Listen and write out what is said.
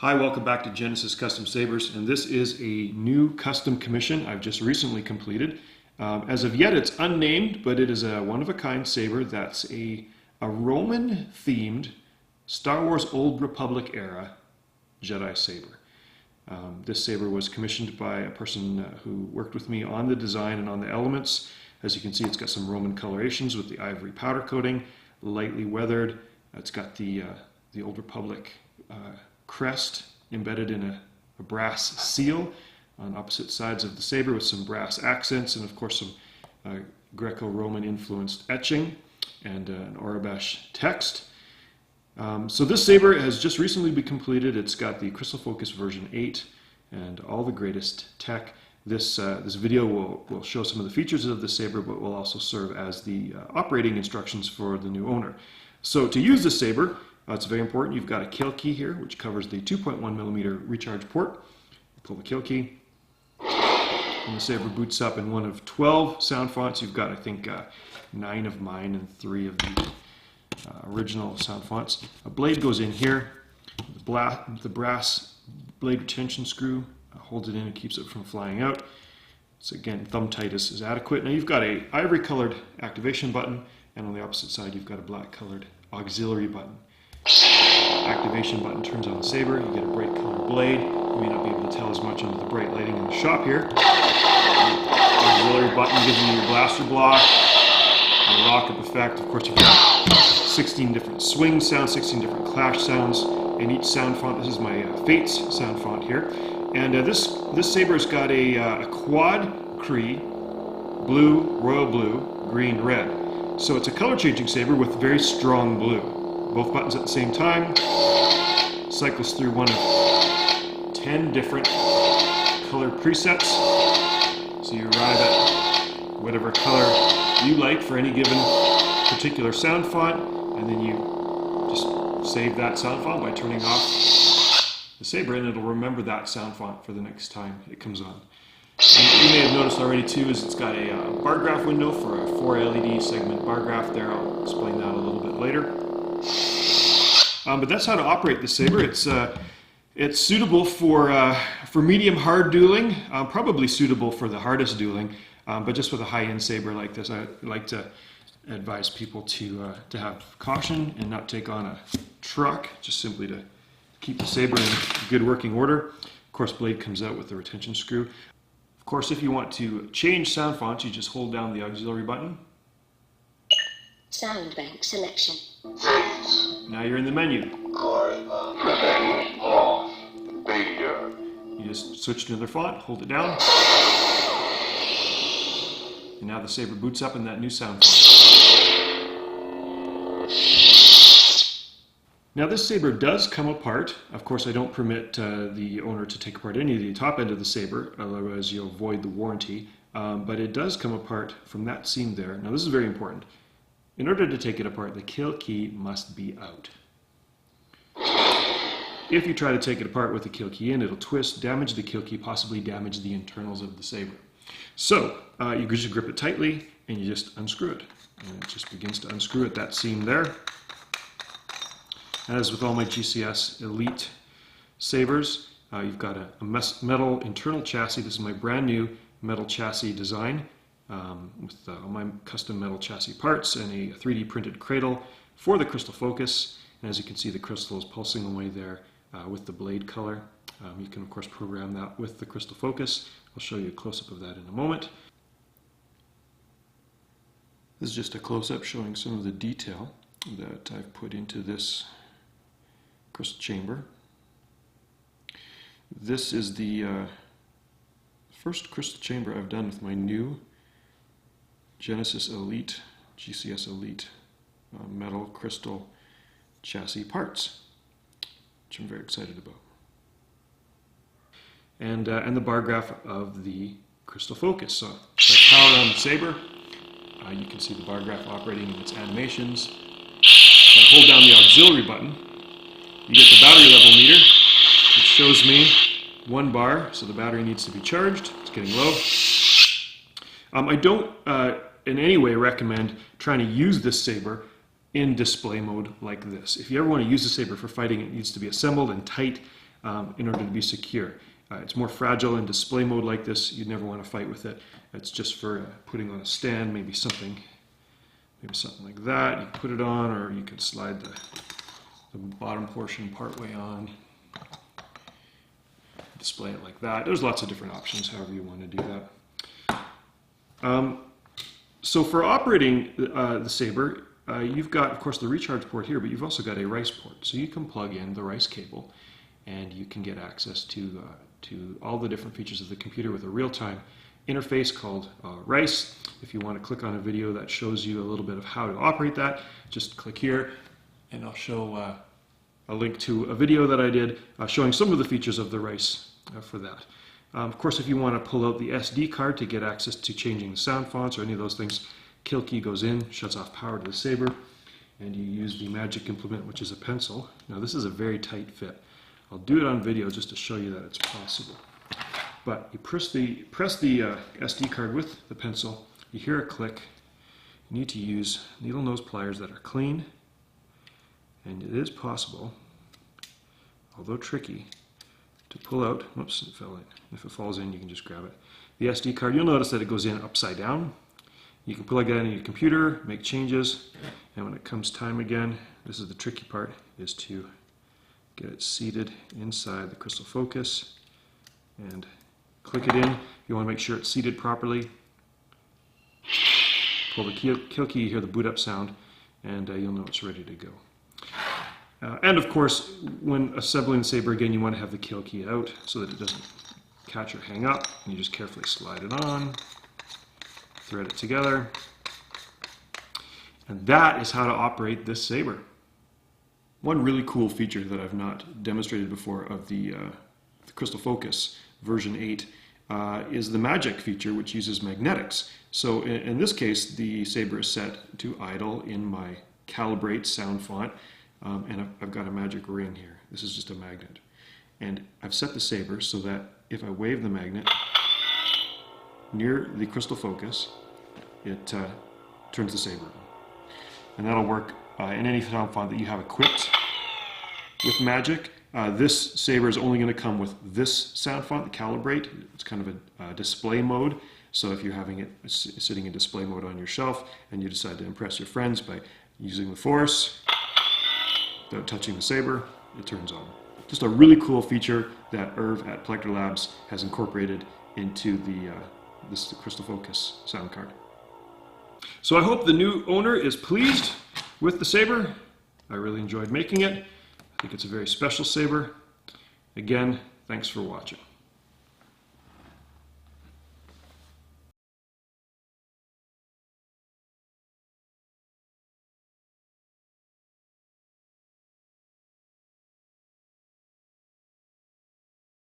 Hi, welcome back to Genesis Custom Sabers, and this is a new custom commission I've just recently completed. As of yet, it's unnamed, but it is a one-of-a-kind saber that's a Roman-themed Star Wars Old Republic era Jedi saber. This saber was commissioned by a person who worked with me on the design and on the elements. As you can see, it's got some Roman colorations with the ivory powder coating, lightly weathered. It's got the Old Republic crest embedded in a brass seal on opposite sides of the saber with some brass accents and of course some Greco-Roman influenced etching and an Aurebesh text. So this saber has just recently been completed. It's got the Crystal Focus version 8 and all the greatest tech. This video will show some of the features of the saber, but will also serve as the operating instructions for the new owner. So to use this saber, it's very important. You've got a kill key here, which covers the 2.1mm recharge port. You pull the kill key, and the saber boots up in one of 12 sound fonts. You've got, I think, 9 of mine and 3 of the original sound fonts. A blade goes in here. The brass blade retention screw holds it in and keeps it from flying out. So again, thumb tight is adequate. Now you've got a ivory colored activation button, and on the opposite side you've got a black colored auxiliary button. Activation button turns on the saber. You get a bright colored blade. You may not be able to tell as much under the bright lighting in the shop here. Auxiliary button gives you your blaster block, your lock-up effect. Of course, you've got 16 different swing sounds, 16 different clash sounds in each sound font. This is my Fates sound font here. And this saber's got a quad Cree, blue, royal blue, green, red. So it's a color changing saber with very strong blue. Both buttons at the same time. Cycles through one of 10 different color presets. So you arrive at whatever color you like for any given particular sound font, and then you just save that sound font by turning off the saber, and it'll remember that sound font for the next time it comes on. And what you may have noticed already too is it's got a bar graph window for a 4 LED segment bar graph there. I'll explain that a little bit later. But that's how to operate the saber. It's suitable for medium hard dueling, probably suitable for the hardest dueling, but just with a high-end saber like this, I like to advise people to have caution and not take on a truck, just simply to keep the saber in good working order. Of course, blade comes out with the retention screw. Of course, if you want to change sound fonts, you just hold down the auxiliary button. Sound bank selection. Now you're in the menu. You just switch to another font, hold it down, and now the saber boots up in that new sound font. Now this saber does come apart. Of course, I don't permit the owner to take apart any of the top end of the saber, otherwise you'll void the warranty. But it does come apart from that seam there. Now this is very important. In order to take it apart, the kill key must be out. If you try to take it apart with the kill key in, it'll twist, damage the kill key, possibly damage the internals of the saber. So you just grip it tightly and you just unscrew it. And it just begins to unscrew at that seam there. As with all my GCS Elite sabers, you've got a metal internal chassis. This is my brand new metal chassis design. With all my custom metal chassis parts and a 3D printed cradle for the Crystal Focus. And as you can see, the crystal is pulsing away there with the blade color. You can of course program that with the Crystal Focus. I'll show you a close-up of that in a moment. This is just a close-up showing some of the detail that I've put into this crystal chamber. This is the first crystal chamber I've done with my new Genesis Elite, GCS Elite metal crystal chassis parts, which I'm very excited about. And the bar graph of the Crystal Focus. So if I power on the saber, you can see the bar graph operating in its animations. If I hold down the auxiliary button, you get the battery level meter, which shows me 1 bar, so the battery needs to be charged. It's getting low. I don't in any way recommend trying to use this saber in display mode like this. If you ever want to use the saber for fighting, it needs to be assembled and tight in order to be secure. It's more fragile in display mode like this. You'd never want to fight with it. It's just for putting on a stand, maybe something like that. You can put it on, or you can slide the bottom portion partway on. Display it like that. There's lots of different options, however you want to do that. So for operating the Saber, you've got, of course, the recharge port here, but you've also got a rice port. So you can plug in the rice cable, and you can get access to all the different features of the computer with a real-time interface called rice. If you want to click on a video that shows you a little bit of how to operate that, just click here, and I'll show a link to a video that I did showing some of the features of the rice for that. Of course, if you want to pull out the SD card to get access to changing the sound fonts or any of those things, kill key goes in, shuts off power to the Saber, and you use the magic implement, which is a pencil. Now this is a very tight fit. I'll do it on video just to show you that it's possible. But you press the SD card with the pencil, you hear a click. You need to use needle nose pliers that are clean, and it is possible, although tricky, to pull out. Whoops, it fell in. If it falls in, you can just grab it. The SD card, you'll notice that it goes in upside down. You can plug that into your computer, make changes, and when it comes time again, this is the tricky part, is to get it seated inside the crystal focus and click it in. You want to make sure it's seated properly. Pull the kill key, you hear the boot up sound, and you'll know it's ready to go. And of course, when assembling the Saber again, you want to have the kill key out so that it doesn't catch or hang up. And you just carefully slide it on, thread it together, and that is how to operate this Saber. One really cool feature that I've not demonstrated before of the Crystal Focus version 8 is the magic feature, which uses magnetics. So in this case, the Saber is set to idle in my calibrate sound font, and I've got a magic ring here. This is just a magnet. And I've set the Saber so that if I wave the magnet near the Crystal Focus, it turns the Saber on. And that'll work in any sound font that you have equipped with magic. This Saber is only going to come with this sound font, the Calibrate. It's kind of a display mode. So if you're having it sitting in display mode on your shelf and you decide to impress your friends by using the Force without touching the Saber, it turns on. Just a really cool feature that Irv at Plecter Labs has incorporated into this Crystal Focus sound card. So I hope the new owner is pleased with the Saber. I really enjoyed making it. I think it's a very special Saber. Again, thanks for watching.